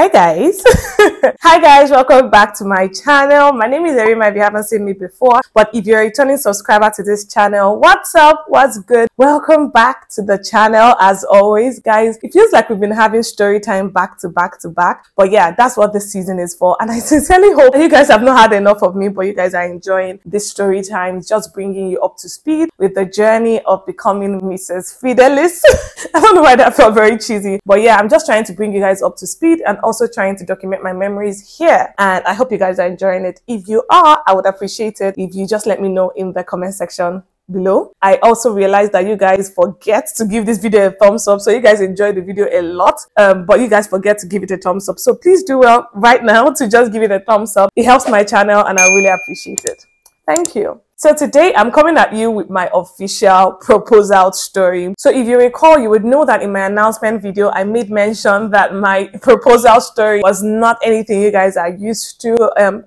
guys. Hi guys, welcome back to my channel. My name is Erima if you haven't seen me before, but if you're a returning subscriber to this channel, what's up, what's good? Welcome back to the channel. As always guys, it feels like we've been having story time back to back, but yeah, that's what this season is for, and I sincerely hope that you guys have not had enough of me, but you guys are enjoying this story time, just bringing you up to speed with the journey of becoming Mrs. Fidelis. I don't know why that felt very cheesy, but yeah, I'm just trying to bring you guys up to speed and also trying to document my memories here, and I hope you guys are enjoying it. If you are, I would appreciate it if you just let me know in the comment section below. I also realized that you guys forget to give this video a thumbs up, so you guys enjoy the video a lot, but you guys forget to give it a thumbs up, so please do well right now to just give it a thumbs up. It helps my channel and I really appreciate it. Thank you. So today I'm coming at you with my official proposal story. So if you recall, you would know that in my announcement video, I made mention that my proposal story was not anything you guys are used to.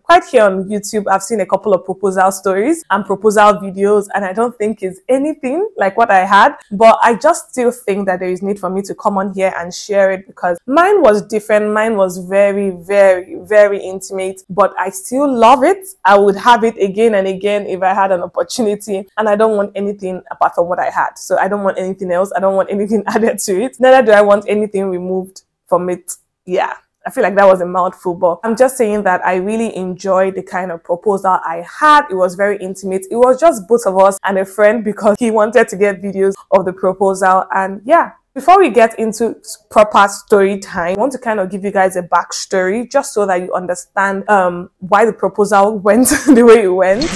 Quite here on YouTube, I've seen a couple of proposal stories and proposal videos, and I don't think it's anything like what I had, but I just still think that there is need for me to come on here and share it because mine was different. Mine was very, very intimate, but I still love it. I would have it again and again if I had an opportunity, and I don't want anything apart from what I had. So I don't want anything else. I don't want anything added to it. Neither do I want anything removed from it. Yeah, I feel like that was a mouthful, but I'm just saying that I really enjoyed the kind of proposal I had. It was very intimate. It was just both of us and a friend because he wanted to get videos of the proposal, and yeah. Before we get into proper story time, I want to kind of give you guys a backstory just so that you understand why the proposal went the way it went.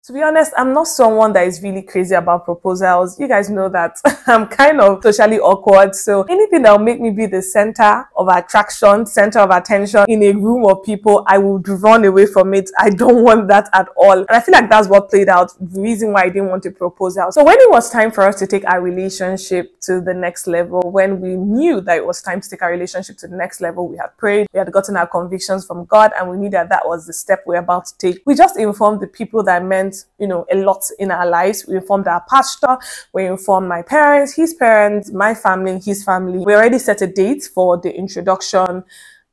To be honest, I'm not someone that is really crazy about proposals. You guys know that I'm kind of socially awkward. So anything that will make me be the center of attraction, center of attention in a room of people, I would run away from it. I don't want that at all. And I feel like that's what played out, the reason why I didn't want a proposal. So when it was time for us to take our relationship to the next level, when we knew that it was time to take our relationship to the next level, we had prayed, we had gotten our convictions from God, and we knew that that was the step we're about to take. We just informed the people that meant, you know, a lot in our lives. We informed our pastor, we informed my parents, his parents, my family, his family. We already set a date for the introduction,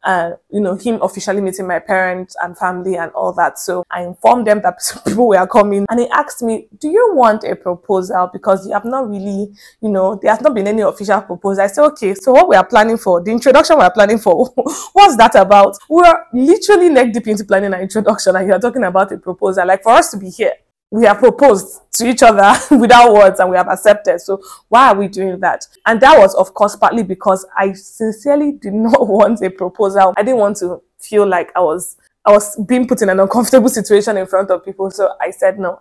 you know, him officially meeting my parents and family and all that. So I informed them that people were coming, and he asked me, do you want a proposal? Because you have not really, you know, there has not been any official proposal. I said, okay, so what we are planning for, the introduction we are planning for, what's that about? We're literally neck deep into planning an introduction, and you're talking about a proposal. Like, for us to be here, we have proposed to each other without words and we have accepted. So why are we doing that? And that was, of course, partly because I sincerely did not want a proposal. I didn't want to feel like I was being put in an uncomfortable situation in front of people. So I said, no,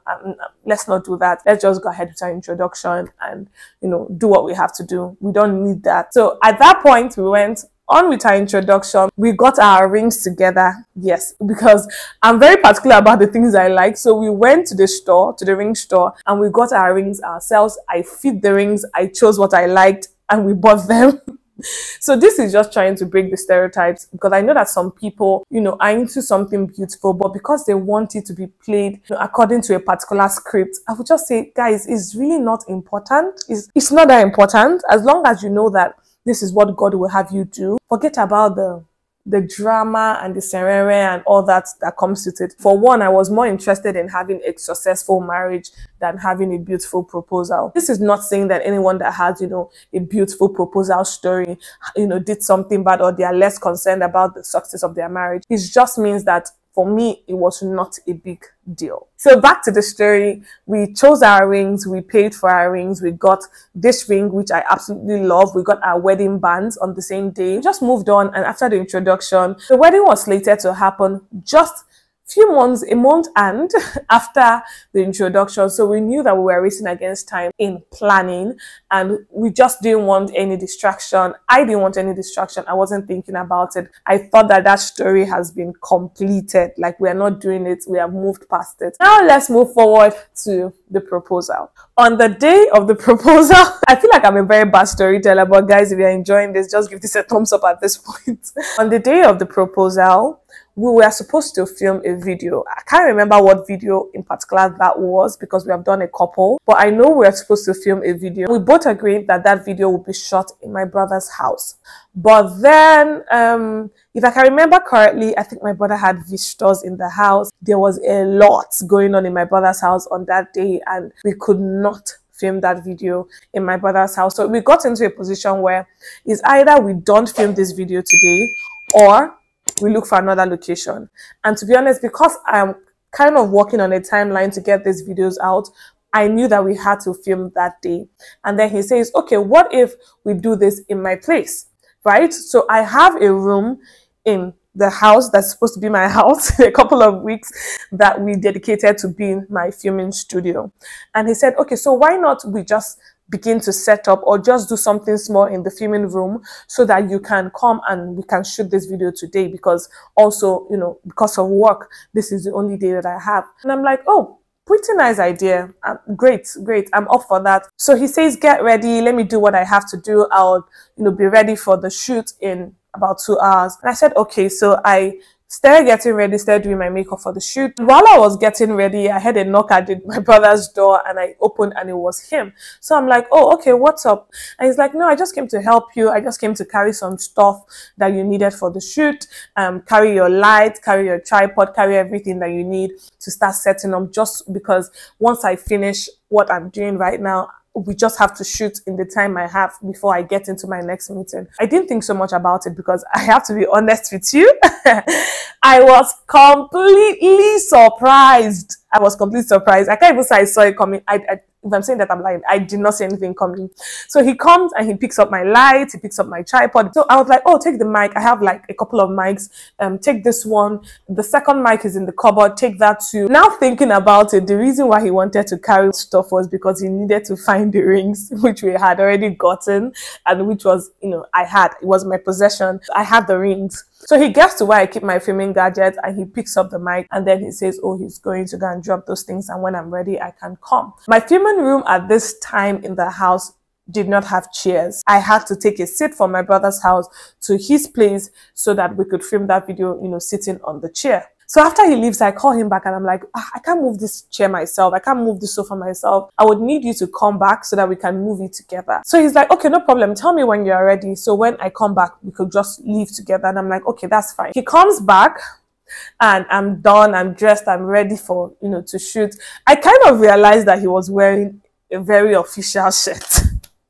let's not do that. Let's just go ahead with our introduction and, you know, do what we have to do. We don't need that. So at that point, we went on with our introduction. We got our rings together. Yes, because I'm very particular about the things I like. So we went to the store, to the ring store, and we got our rings ourselves. I fit the rings. I chose what I liked and we bought them. So this is just trying to break the stereotypes, because I know that some people, you know, are into something beautiful, but because they want it to be played, you know, according to a particular script, I would just say, guys, it's really not important. It's not that important. As long as you know that this is what God will have you do, forget about the drama and the serere and all that comes with it. For one, I was more interested in having a successful marriage than having a beautiful proposal. This is not saying that anyone that has, you know, a beautiful proposal story, you know, did something bad or they are less concerned about the success of their marriage. It just means that for me, it was not a big deal. So back to the story, we chose our rings, we paid for our rings, we got this ring, which I absolutely love. We got our wedding bands on the same day. We just moved on, and after the introduction, the wedding was slated to happen just a month and after the introduction. So we knew that we were racing against time in planning, and we just didn't want any distraction. I didn't want any distraction. I wasn't thinking about it. I thought that that story has been completed. Like, we are not doing it. We have moved past it. Now let's move forward to the proposal. On the day of the proposal, I feel like I'm a very bad storyteller, but guys, if you're enjoying this, just give this a thumbs up at this point. On the day of the proposal, we were supposed to film a video. I can't remember what video in particular that was because we have done a couple, but I know we were supposed to film a video. We both agreed that that video would be shot in my brother's house. But then, if I can remember correctly, I think my brother had visitors in the house. There was a lot going on in my brother's house on that day, and we could not film that video in my brother's house. So we got into a position where it's either we don't film this video today or we look for another location. And to be honest, because I'm kind of working on a timeline to get these videos out, I knew that we had to film that day. And then he says, okay, what if we do this in my place, right? So I have a room in the house that's supposed to be my house in a couple of weeks that we dedicated to being my filming studio. And he said, okay, so why not we just begin to set up or just do something small in the filming room so that you can come and we can shoot this video today, because also, you know, because of work, this is the only day that I have. And I'm like, oh, pretty nice idea. Great. I'm up for that. So he says, get ready. Let me do what I have to do. I'll, you know, be ready for the shoot in about 2 hours. And I said, okay. So I started getting ready, started doing my makeup for the shoot. While I was getting ready, I had a knock at my brother's door, and I opened and it was him. So I'm like, oh, okay, what's up? And he's like, no, I just came to help you. I just came to carry some stuff that you needed for the shoot. Carry your light, carry your tripod, carry everything that you need to start setting up, just because once I finish what I'm doing right now, we just have to shoot in the time I have before I get into my next meeting. I didn't think so much about it because I have to be honest with you. I was completely surprised. I can't even say I saw it coming. If I'm saying that, I'm lying. I did not see anything coming. So he comes and he picks up my lights, he picks up my tripod. So I was like, oh, take the mic. I have like a couple of mics. Take this one. The second mic is in the cupboard. Take that too. Now thinking about it, the reason why he wanted to carry stuff was because he needed to find the rings, which we had already gotten, and which was, you know, it was my possession. I had the rings. So he gets to where I keep my filming gadgets and he picks up the mic, and then he says, oh, he's going to go and drop those things, and when I'm ready, I can come. My filming room at this time in the house did not have chairs. I had to take a seat from my brother's house to his place so that we could film that video, you know, sitting on the chair. So after he leaves, I call him back and I'm like, I can't move this chair myself. I can't move this sofa myself. I would need you to come back so that we can move it together. So he's like, okay, no problem. Tell me when you're ready. So when I come back, we could just leave together. And I'm like, okay, that's fine. He comes back and I'm done. I'm dressed. I'm ready for, you know, to shoot. I kind of realized that he was wearing a very official shirt.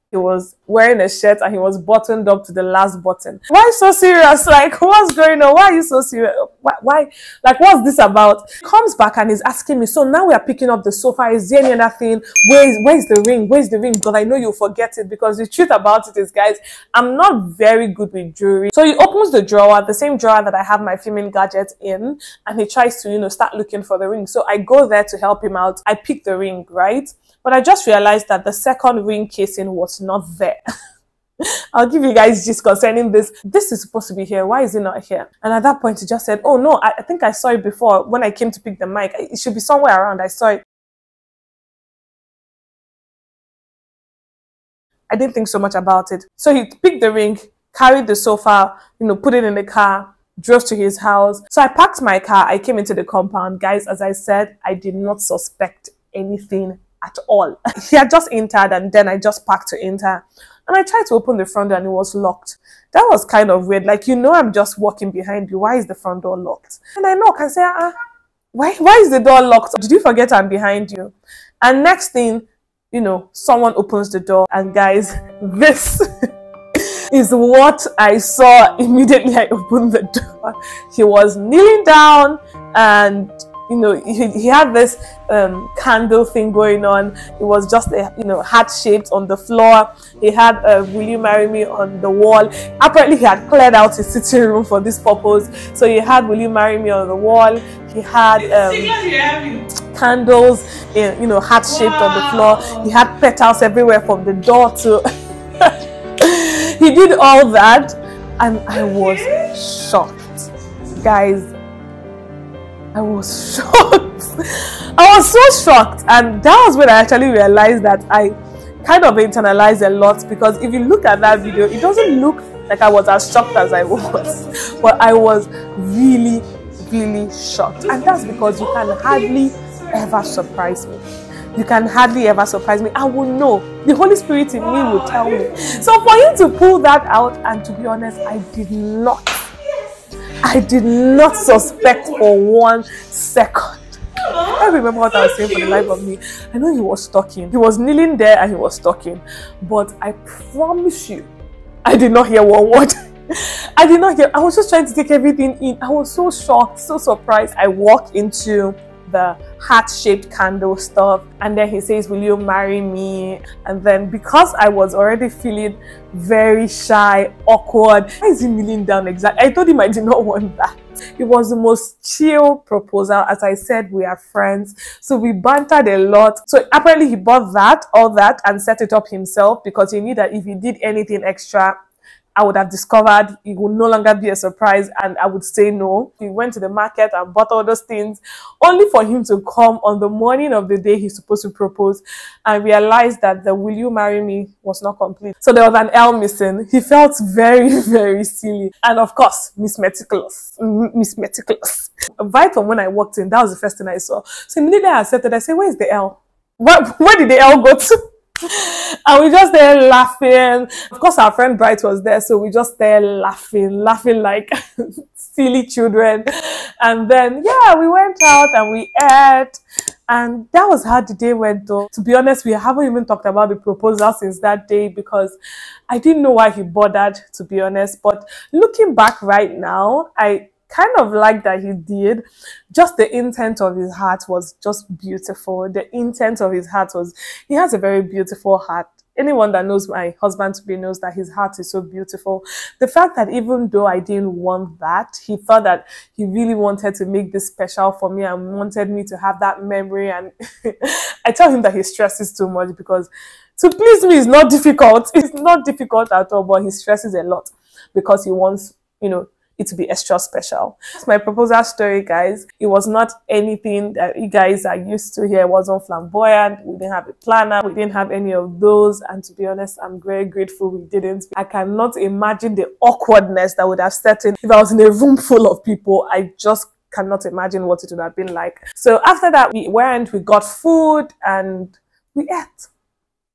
He was wearing a shirt and he was buttoned up to the last button. Why so serious? Like, what's going on? Why are you so serious? Why? Like, what's this about? He comes back and he's asking me, so now we are picking up the sofa. Is there any other thing? Where's the ring? Where's the ring? Because I know you'll forget it, because the truth about it is, guys, I'm not very good with jewelry. So he opens the drawer, the same drawer that I have my filming gadgets in, and he tries to, you know, start looking for the ring. So I go there to help him out. I pick the ring, right? But I just realized that the second ring casing was not there. I'll give you guys gist concerning this. This is supposed to be here. Why is it not here? And at that point, he just said, oh no, I think I saw it before when I came to pick the mic. It should be somewhere around. I saw it. I didn't think so much about it. So he picked the ring, carried the sofa, you know, put it in the car, drove to his house. So I parked my car. I came into the compound. Guys, as I said, I did not suspect anything at all. He had just entered and then I just parked to enter. And I tried to open the front door and it was locked. That was kind of weird. Like, you know, I'm just walking behind you. Why is the front door locked? And I knock and say, why is the door locked? Did you forget I'm behind you? And next thing, you know, someone opens the door. And guys, this is what I saw immediately I opened the door. He was kneeling down and, you know, he had this candle thing going on. It was just a, you know, heart shaped on the floor. He had Will You Marry Me on the wall. Apparently he had cleared out his sitting room for this purpose. So he had Will You Marry Me on the wall. He had candles, you know, heart shaped on the floor. He had petals everywhere from the door to he did all that, and I was shocked, guys. I was shocked. I was so shocked, and that was when I actually realized that I kind of internalized a lot, because if you look at that video, it doesn't look Like I was as shocked as I was. But I was really, really shocked. And that's because you can hardly ever surprise me. You can hardly ever surprise me. I will know. The Holy Spirit in me will tell me. So for him to pull that out, and to be honest, I did not suspect for 1 second. I can't remember what I was saying for the life of me. I know he was talking. He was kneeling there and he was talking. But I promise you, I did not hear one word. I did not hear. I was just trying to take everything in. I was so shocked, so surprised. I walked into the heart-shaped candle stuff, and then he says, will you marry me? And then because I was already feeling very shy, awkward, why is he kneeling down exactly? I told him I did not want that. It was the most chill proposal. As I said, we are friends, so we bantered a lot. So apparently he bought all that and set it up himself, because he knew that if he did anything extra, I would have discovered it would no longer be a surprise and I would say no. He went to the market and bought all those things, only for him to come on the morning of the day he's supposed to propose and realize that the will you marry me was not complete. So there was an L missing. He felt very, very silly. And of course, Miss Meticulous. Right from when I walked in, that was the first thing I saw. So immediately I accepted. I said, where's the L? Where did the L go to? And we just there laughing. Of course, our friend Bright was there, so we just there laughing like silly children. And then, yeah, we went out and we ate. And that was how the day went, though. To be honest, we haven't even talked about the proposal since that day, because I didn't know why he bothered, to be honest. But looking back right now, I kind of like that he did. Just the intent of his heart was just beautiful. The intent of his heart was, he has a very beautiful heart. Anyone that knows my husband to be knows that his heart is so beautiful. The fact that even though I didn't want that, he thought that he really wanted to make this special for me and wanted me to have that memory. And I tell him that he stresses too much, because to please me is not difficult. It's not difficult at all, but he stresses a lot because he wants, it to be extra special. That's my proposal story, guys. It was not anything that you guys are used to here. It wasn't flamboyant. We didn't have a planner. We didn't have any of those. And to be honest, I'm very grateful we didn't. I cannot imagine the awkwardness that would have set in if I was in a room full of people. I just cannot imagine what it would have been like. So after that, we got food and we ate.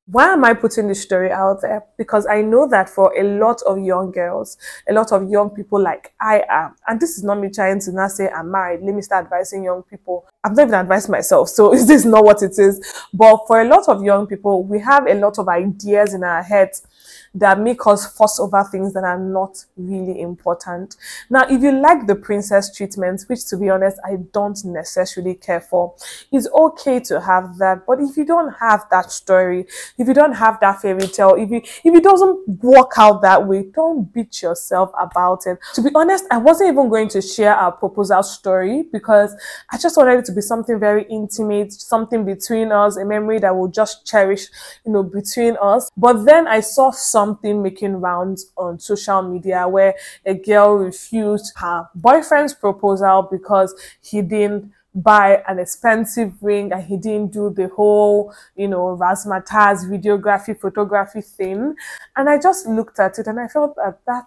Why am I putting this story out there? Because I know that for a lot of young girls, a lot of young people like I am, and this is not me trying to now say I'm married, let me start advising young people. I've not even advised myself, so this is not what it is. But for a lot of young people, we have a lot of ideas in our heads that make us fuss over things that are not really important. Now, if you like the princess treatment, which to be honest, I don't necessarily care for, it's okay to have that. But if you don't have that story, if you don't have that fairy tale, if it doesn't work out that way, don't beat yourself about it. To be honest, I wasn't even going to share our proposal story because I just wanted it to be something very intimate, something between us, a memory that we'll just cherish, between us. But then I saw something making rounds on social media where a girl refused her boyfriend's proposal because he didn't buy an expensive ring and he didn't do the whole, razzmatazz videography, photography thing. And I just looked at it and I felt that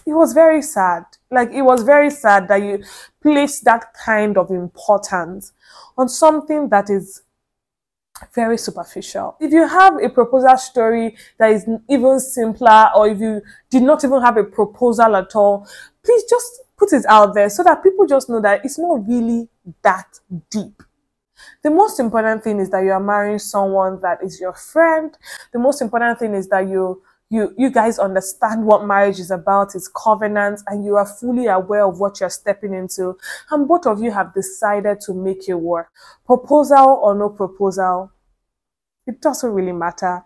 it was very sad. Like, it was very sad that you place that kind of importance on something that is very superficial. If you have a proposal story that is even simpler, or if you did not even have a proposal at all, please just put it out there so that people just know that it's not really that deep. The most important thing is that you are marrying someone that is your friend. The most important thing is that you guys understand what marriage is about, its covenants, and you are fully aware of what you're stepping into. And both of you have decided to make it work. Proposal or no proposal, it doesn't really matter.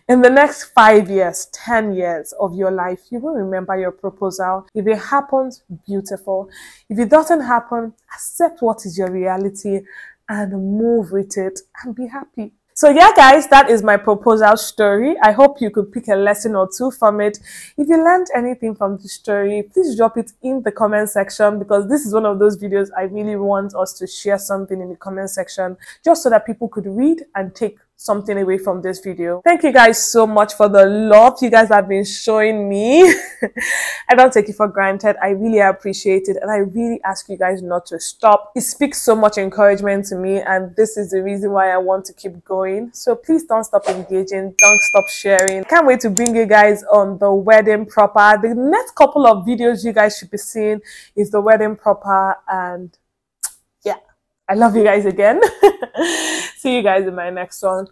In the next 5 years, 10 years of your life, you will remember your proposal. If it happens, beautiful. If it doesn't happen, accept what is your reality and move with it and be happy. So yeah, guys, that is my proposal story. I hope you could pick a lesson or two from it. If you learned anything from the story, please drop it in the comment section, because this is one of those videos I really want us to share something in the comment section, just so that people could read and take something away from this video. Thank you guys so much for the love you guys have been showing me. I don't take it for granted. I really appreciate it, and I really ask you guys not to stop. It speaks so much encouragement to me, and this is the reason why I want to keep going. So please don't stop engaging, don't stop sharing. Can't wait to bring you guys on the wedding proper. The next couple of videos you guys should be seeing is the wedding proper, and yeah, I love you guys again. See you guys in my next one.